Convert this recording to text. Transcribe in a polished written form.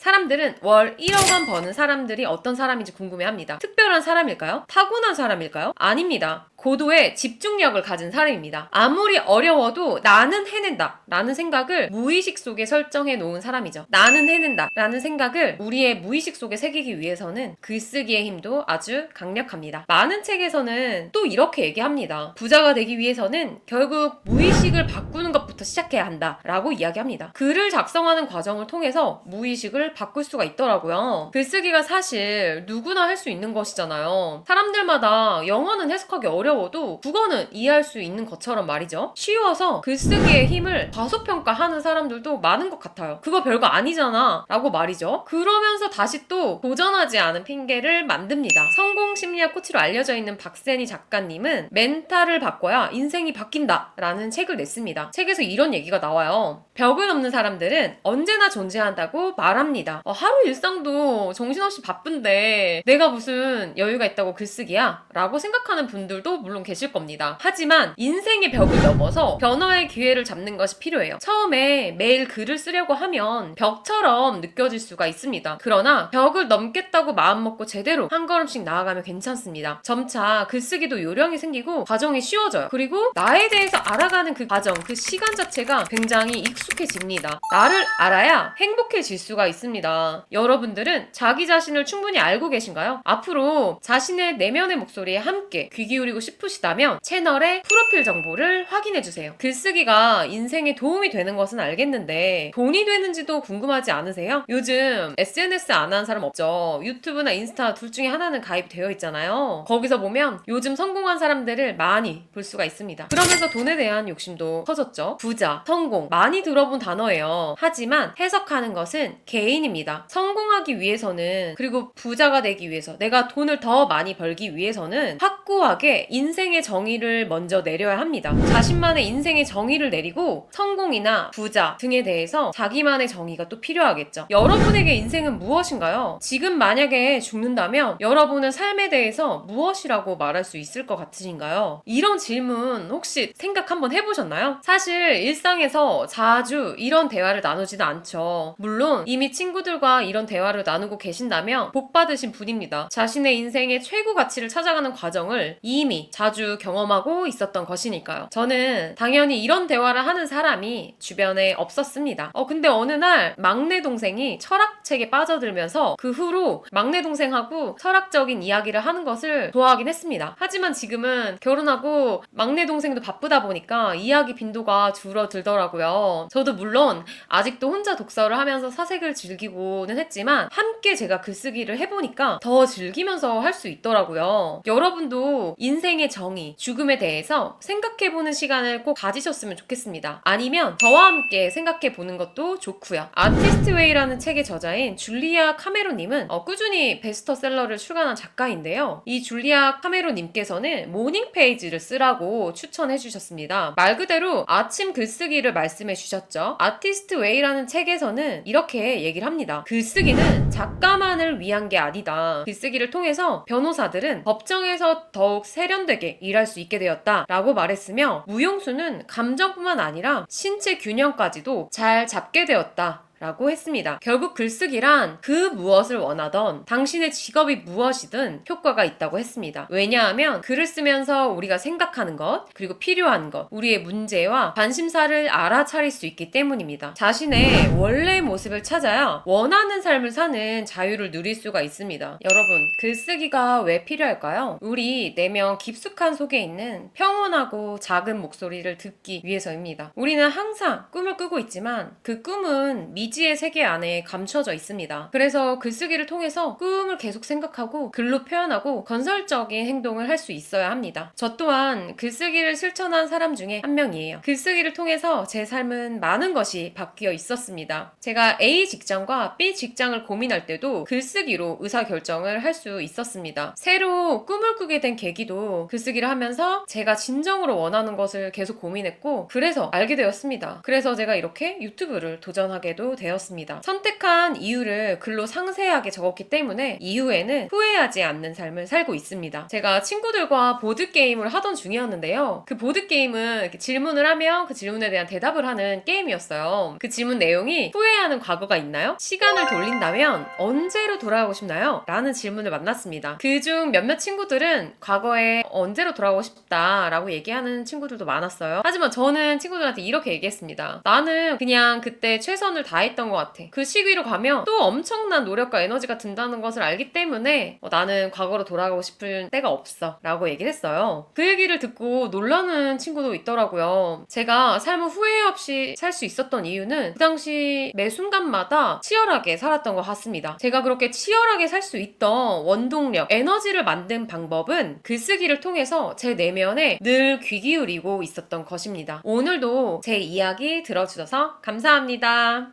사람들은 월 1억 원 버는 사람들이 어떤 사람인지 궁금해합니다. 특별한 사람일까요? 타고난 사람일까요? 아닙니다. 고도의 집중력을 가진 사람입니다. 아무리 어려워도 나는 해낸다 라는 생각을 무의식 속에 설정해 놓은 사람이죠. 나는 해낸다 라는 생각을 우리의 무의식 속에 새기기 위해서는 글쓰기의 힘도 아주 강력합니다. 많은 책에서는 또 이렇게 얘기합니다. 부자가 되기 위해서는 결국 무의식을 바꾸는 것부터 시작해야 한다 라고 이야기합니다. 글을 작성하는 과정을 통해서 무의식을 바꿀 수가 있더라고요. 글쓰기가 사실 누구나 할 수 있는 것이잖아요. 사람들마다 영어는 해석하기 어려워도 국어는 이해할 수 있는 것처럼 말이죠. 쉬워서 글쓰기의 힘을 과소평가하는 사람들도 많은 것 같아요. 그거 별거 아니잖아 라고 말이죠. 그러면서 다시 또 도전하지 않은 핑계를 만듭니다. 성공 심리학 코치로 알려져 있는 박세니 작가님은 멘탈을 바꿔야 인생이 바뀐다 라는 책을 냈습니다. 책에서 이런 얘기가 나와요. 벽을 넘는 사람들은 언제나 존재한다고 말합니다. 하루 일상도 정신없이 바쁜데 내가 무슨 여유가 있다고 글쓰기야? 라고 생각하는 분들도 물론 계실 겁니다. 하지만 인생의 벽을 넘어서 변화의 기회를 잡는 것이 필요해요. 처음에 매일 글을 쓰려고 하면 벽처럼 느껴질 수가 있습니다. 그러나 벽을 넘겠다고 마음먹고 제대로 한 걸음씩 나아가면 괜찮습니다. 점차 글쓰기도 요령이 생기고 과정이 쉬워져요. 그리고 나에 대해서 알아가는 그 과정, 그 시간 자체가 굉장히 익숙해집니다. 나를 알아야 행복해질 수가 있습니다. 여러분들은 자기 자신을 충분히 알고 계신가요? 앞으로 자신의 내면의 목소리에 함께 귀 기울이고 싶으시다면 채널의 프로필 정보를 확인해주세요. 글쓰기가 인생에 도움이 되는 것은 알겠는데 돈이 되는지도 궁금하지 않으세요? 요즘 SNS 안 하는 사람 없죠? 유튜브나 인스타 둘 중에 하나는 가입되어 있잖아요. 거기서 보면 요즘 성공한 사람들을 많이 볼 수가 있습니다. 그러면서 돈에 대한 욕심도 커졌죠. 부자, 성공 많이 들어본 단어예요. 하지만 해석하는 것은 개인입니다. 성공하기 위해서는 그리고 부자가 되기 위해서 내가 돈을 더 많이 벌기 위해서는 확고하게 인생의 정의를 먼저 내려야 합니다. 자신만의 인생의 정의를 내리고 성공이나 부자 등에 대해서 자기만의 정의가 또 필요하겠죠. 여러분에게 인생은 무엇인가요? 지금 만약에 죽는다면 여러분은 삶에 대해서 무엇이라고 말할 수 있을 것 같으신가요? 이런 질문 혹시 생각 한번 해보셨나요? 사실 일상에서 자주 이런 대화를 나누지는 않죠. 물론 이미 친구들과 이런 대화를 나누고 계신다면 복 받으신 분입니다. 자신의 인생의 최고 가치를 찾아가는 과정을 이미 자주 경험하고 있었던 것이니까요. 저는 당연히 이런 대화를 하는 사람이 주변에 없었습니다. 근데 어느 날 막내 동생이 철학책에 빠져들면서 그 후로 막내 동생하고 철학적인 이야기를 하는 것을 좋아하긴 했습니다. 하지만 지금은 결혼하고 막내 동생도 바쁘다 보니까 이야기 빈도가 줄어들더라고요. 저도 물론 아직도 혼자 독서를 하면서 사색을 즐기고는 했지만 함께 제가 글쓰기를 해보니까 더 즐기면서 할 수 있더라고요. 여러분도 인생의 정의, 죽음에 대해서 생각해보는 시간을 꼭 가지셨으면 좋겠습니다. 아니면 저와 함께 생각해보는 것도 좋고요. 아티스트 웨이라는 책의 저자인 줄리아 카메론님은 꾸준히 베스트셀러를 출간한 작가인데요. 이 줄리아 카메론님께서는 모닝 페이지를 쓰라고 추천해 주셨습니다. 말 그대로 아침 글쓰기를 말씀해 주셨죠. 아티스트 웨이라는 책에서는 이렇게 얘기를 합니다. 글쓰기는 작가만을 위한 게 아니다. 글쓰기를 통해서 변호사들은 법정에서 더욱 세련되게 일할 수 있게 되었다 라고 말했으며 무용수는 감정뿐만 아니라 신체 균형까지도 잘 잡게 되었다 라고 했습니다. 결국 글쓰기란 그 무엇을 원하던 당신의 직업이 무엇이든 효과가 있다고 했습니다. 왜냐하면 글을 쓰면서 우리가 생각하는 것, 그리고 필요한 것, 우리의 문제와 관심사를 알아차릴 수 있기 때문입니다. 자신의 원래 모습을 찾아야 원하는 삶을 사는 자유를 누릴 수가 있습니다. 여러분, 글쓰기가 왜 필요할까요? 우리 내면 깊숙한 속에 있는 평온하고 작은 목소리를 듣기 위해서입니다. 우리는 항상 꿈을 꾸고 있지만 그 꿈은 미지의 세계 안에 감춰져 있습니다. 그래서 글쓰기를 통해서 꿈을 계속 생각하고 글로 표현하고 건설적인 행동을 할 수 있어야 합니다. 저 또한 글쓰기를 실천한 사람 중에 한 명이에요. 글쓰기를 통해서 제 삶은 많은 것이 바뀌어 있었습니다. 제가 A 직장과 B 직장을 고민할 때도 글쓰기로 의사결정을 할 수 있었습니다. 새로 꿈을 꾸게 된 계기도 글쓰기를 하면서 제가 진정으로 원하는 것을 계속 고민했고 그래서 알게 되었습니다. 그래서 제가 이렇게 유튜브를 도전하게도 되었습니다. 선택한 이유를 글로 상세하게 적었기 때문에 이후에는 후회하지 않는 삶을 살고 있습니다. 제가 친구들과 보드게임을 하던 중이었는데요. 그 보드게임은 이렇게 질문을 하면 그 질문에 대한 대답을 하는 게임이었어요. 그 질문 내용이 후회하는 과거가 있나요? 시간을 돌린다면 언제로 돌아가고 싶나요? 라는 질문을 만났습니다. 그중 몇몇 친구들은 과거에 언제로 돌아가고 싶다라고 얘기하는 친구들도 많았어요. 하지만 저는 친구들한테 이렇게 얘기했습니다. 나는 그냥 그때 최선을 다했던 것 같아. 그 시기로 가면 또 엄청난 노력과 에너지가 든다는 것을 알기 때문에 나는 과거로 돌아가고 싶을 때가 없어 라고 얘기를 했어요. 그 얘기를 듣고 놀라는 친구도 있더라고요. 제가 삶을 후회 없이 살 수 있었던 이유는 그 당시 매 순간마다 치열하게 살았던 것 같습니다. 제가 그렇게 치열하게 살 수 있던 원동력, 에너지를 만든 방법은 글쓰기를 통해서 제 내면에 늘 귀 기울이고 있었던 것입니다. 오늘도 제 이야기 들어주셔서 감사합니다.